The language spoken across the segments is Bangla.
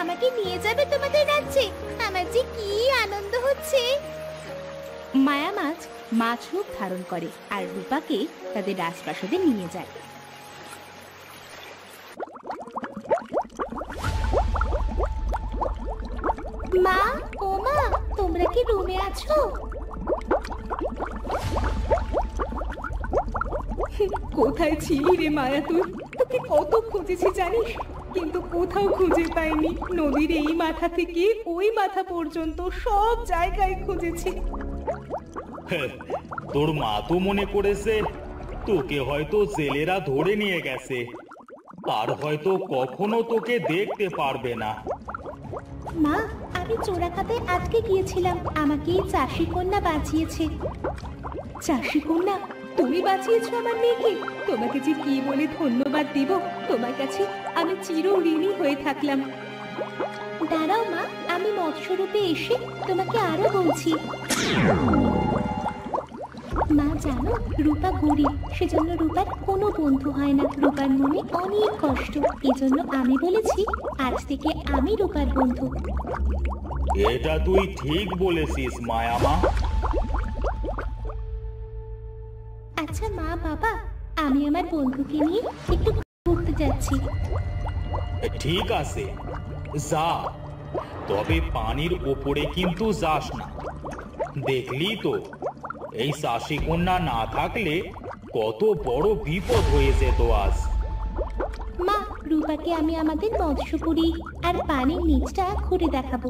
আমাকে নিয়ে যাবে তোমাদের রাজ্যে? আমার যে কি আনন্দ হচ্ছে। মায়া মাছ মাছ রূপ ধারণ করে আর রূপাকে তাদের রাজপ্রাসাদে নিয়ে যায়। মা, ও মা, তোমরা কি রুমে আছো? কোথায় ছিলি রে মায়া তুই? তোকে কত খুঁজেছি জানিস, কিন্তু কোথাও খুঁজে পাইনি। নদীর এই মাথা থেকে ওই মাথা পর্যন্ত সব জায়গায় খুঁজেছি। তোর মা তো মনে করেছে তোকে হয়তো জেলেরা ধরে নিয়ে গেছে, আর হয়তো কখনো তোকে দেখতে পারবে না। মা, আমি চোরাকাতে আটকে গিয়েছিলাম, আমাকে এই চাষি কন্যা বাঁচিয়েছে। চাষি কন্যা, তুমি বাঁচিয়েছো আমার মেয়েকে? তোমাকে যে কি বলে ধন্যবাদ দিব। তোমার কাছে আমি চির ঋণী হয়ে থাকলাম। দাঁড়াও মা, আমি মৎস্যরূপে এসে তোমাকে আরো বলছি। মা জানো, রূপা গরিব, সেজন্য রূপার কোনো বন্ধু হয় না। রূপার মনে অনেক কষ্ট, এজন্য আমি বলেছি আজ থেকে আমি রূপার বন্ধু। এটা তুই ঠিক বলেছিস মায়ামা। আচ্ছা মা বাবা, আমি আমার বন্ধুকে নিয়ে একটু ঘুরতে যাচ্ছি। ঠিক আছে, যা, তবে পানির ওপরে কিন্তু যাস না। দেখলি তো, এই চাষি কন্যা না থাকলে কত বড় বিপদ হয়ে যেত আজ। মা, রূপাকে আমি আমাদের মৎস্যপুরী আর পানির নিচটা ঘুরে দেখাবো।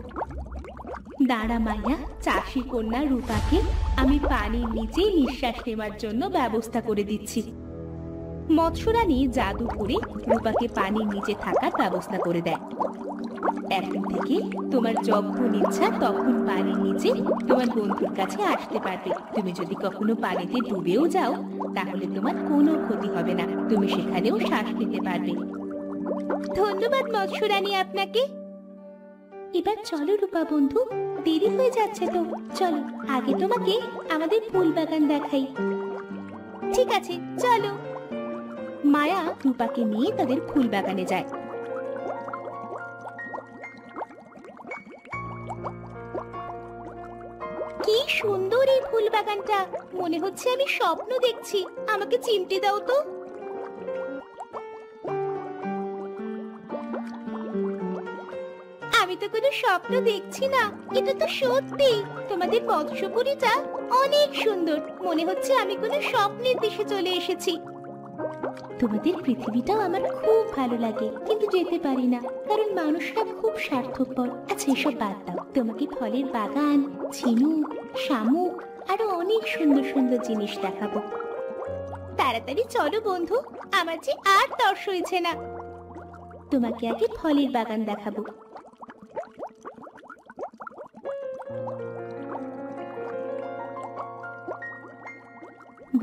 দাঁড়া মাইয়া, চাষি কন্যা রূপাকে আমি পানির নিচে নিঃশ্বাস নেওয়ার জন্য ব্যবস্থা করে দিচ্ছি। মৎস্যরানী জাদু করে রূপাকে পানির নিচে থাকার ব্যবস্থা করে দেয়। এখন থেকে তোমার যখন ইচ্ছা তখন পানির নিচে তোমার বন্ধুর কাছে আসতে পারবে। তুমি যদি কখনো পানিতে ডুবেও যাও তাহলে তোমার কোনো ক্ষতি হবে না, তুমি সেখানেও শ্বাস নিতে পারবে। ধন্যবাদ মৎস্যরানী আপনাকে। এবার চলো রূপা বন্ধু, দেরি হয়ে যাচ্ছে তো। চলো আগে তোমাকে আমাদের ফুল বাগান দেখাই। ঠিক আছে, চলো। মায়া রূপাকে নিয়ে তাদের ফুল বাগানে যায়। কি সুন্দর এই ফুল বাগানটা, মনে হচ্ছে আমি স্বপ্ন দেখছি। আমাকে চিমটি দাও তো। আমি তো কোনো স্বপ্ন দেখছি না, এটা তো সত্যি। তোমাদের মৎস্যপুরীটা অনেক সুন্দর, মনে হচ্ছে আমি কোনো স্বপ্নের দেশে চলে এসেছি। তোমাদের পৃথিবীটাও আমার খুব ভালো লাগে, কিন্তু যেতে পারি না কারণ মানুষরা খুব স্বার্থপর। আচ্ছা এসব বাদ দাও, তোমাকে ফলের বাগান, ঝিনুক, শামুক আরো অনেক সুন্দর সুন্দর জিনিস দেখাবো। তাড়াতাড়ি চলো বন্ধু, আমার যে আর তর্স হয়েছে না। তোমাকে আগে ফলের বাগান দেখাবো।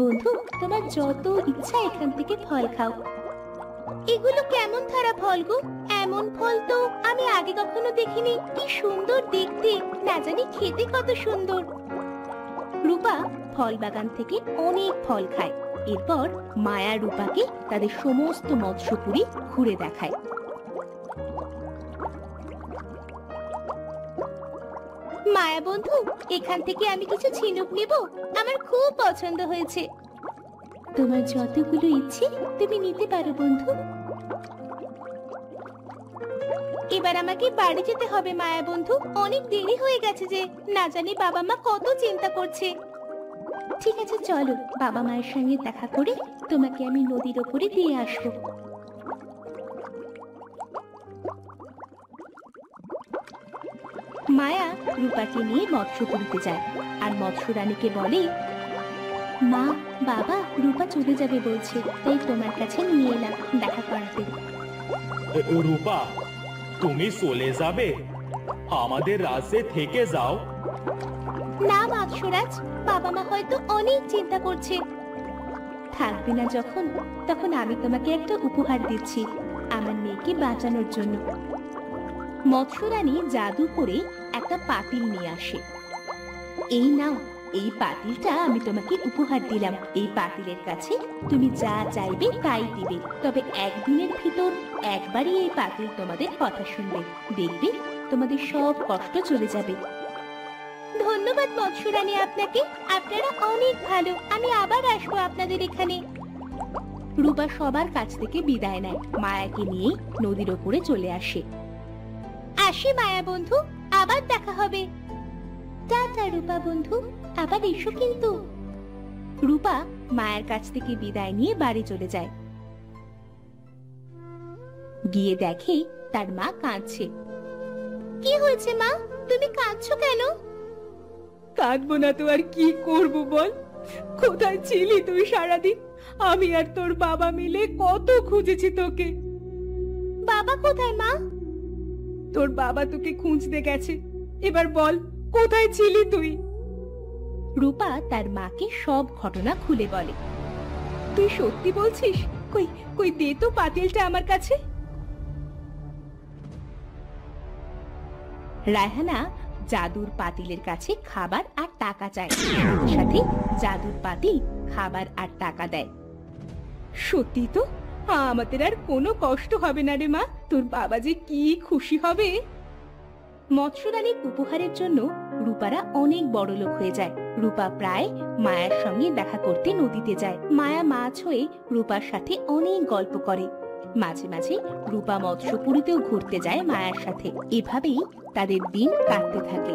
বন্ধু, তোমার যত ইচ্ছা এখান থেকে ফল খাও। এগুলো কেমন ধারা ফল গো? এমন ফল তো আমি আগে কখনো দেখিনি। কি সুন্দর দেখতে, না জানি খেতে কত সুন্দর। রূপা ফল বাগান থেকে অনেক ফল খায়। এরপর মায়া রূপাকে তাদের সমস্ত মৎস্যপুরী ঘুরে দেখায়। মায়া বন্ধু, এখান থেকে আমি কিছু ঝিনুক নেব, আমার খুব পছন্দ হয়েছে। তোমার যতগুলো ইচ্ছে তুমি নিতে পারো বন্ধু। এবার আমাকে বাড়ি যেতে হবে মায়া বন্ধু, অনেক দেরি হয়ে গেছে যে, না জানি বাবা মা কত চিন্তা করছে। ঠিক আছে চলো, বাবা মায়ের সঙ্গে দেখা করে তোমাকে আমি নদীর ওপরে দিয়ে আসবো। মায়া রূপাকে নিয়ে মৎস্যপুরীতে যায় আর মৎস্যরানীকে বলে, মা বাবা, রূপা চলে যাবে বলছে, তাই তোমার কাছে নিয়ে এলাম দেখা করাতে। রূপা, তুমি চলে যাবে? আমাদের রাজ্যে থেকে যাও। না মৎস্যরাজ, বাবা মা হয়তো অনেক চিন্তা করছে। থাকবে না যখন, তখন আমি তোমাকে একটা উপহার দিচ্ছি আমার মেয়েকে বাঁচানোর জন্য। মৎস্যরানী জাদু করে একটা পাতিল নিয়ে আসে। এই নাও, এই পাতিলটা আমি তোমাকে উপহার দিলাম। এই পাতিলের কাছে তুমি যা চাইবে তাই দিবে, তবে একদিনের ভিতর একবারই এই পাতিল তোমাদের কথা শুনবে। দেখবে তোমাদের সব কষ্ট চলে যাবে। ধন্যবাদ মৎস্যরানী আপনাকে, আপনারা অনেক ভালো। আমি আবার আসবো আপনাদের এখানে। রূপা সবার কাছ থেকে বিদায় নেয়, মায়াকে নিয়ে নদীর ওপরে চলে আসে। আসি মায়া বন্ধু, আবার দেখা হবে। টাটা রূপা বন্ধু, আবার এসো কিন্তু। রূপা মায়ের কাছ থেকে বিদায় নিয়ে বাড়ি চলে যায়। গিয়ে দেখে তার মা কাঁদছে। কি হয়েছে মা, তুমি কাঁদছো কেন? কাঁদবো না তো আর কি করব বল? কোথায় ছিলি তুই সারাদিন? আমি আর তোর বাবা মিলে কত খুঁজেছি তোকে। বাবা কোথায় মা? তোর বাবা তোকে খুঁজতে গেছে, এবার বল কোথায় ছিলি তুই? রূপা তার মাকে সব ঘটনা খুলে বলে। তুই সত্যি বলছিস? কই কই দে তো পাতিলটা আমার কাছে। রায়হানা জাদুর পাতিলের কাছে খাবার আর টাকা চায়, সাথে সাথে জাদুর পাতিল খাবার আর টাকা দেয়। সত্যি তো, আমাদের আর কোনো কষ্ট হবে না রে মা, তোর বাবা যে কি খুশি হবে। মৎস্যরানীর উপহারের জন্য রূপারা অনেক বড় লোক হয়ে যায়। রূপা প্রায় মায়ার সঙ্গে দেখা করতে নদীতে যায়। মায়া মাছ হয়ে রূপার সাথে অনেক গল্প করে। মাঝে মাঝে রূপা মৎস্যপুরীতেও ঘুরতে যায় মায়ার সাথে। এভাবেই তাদের দিন কাটতে থাকে।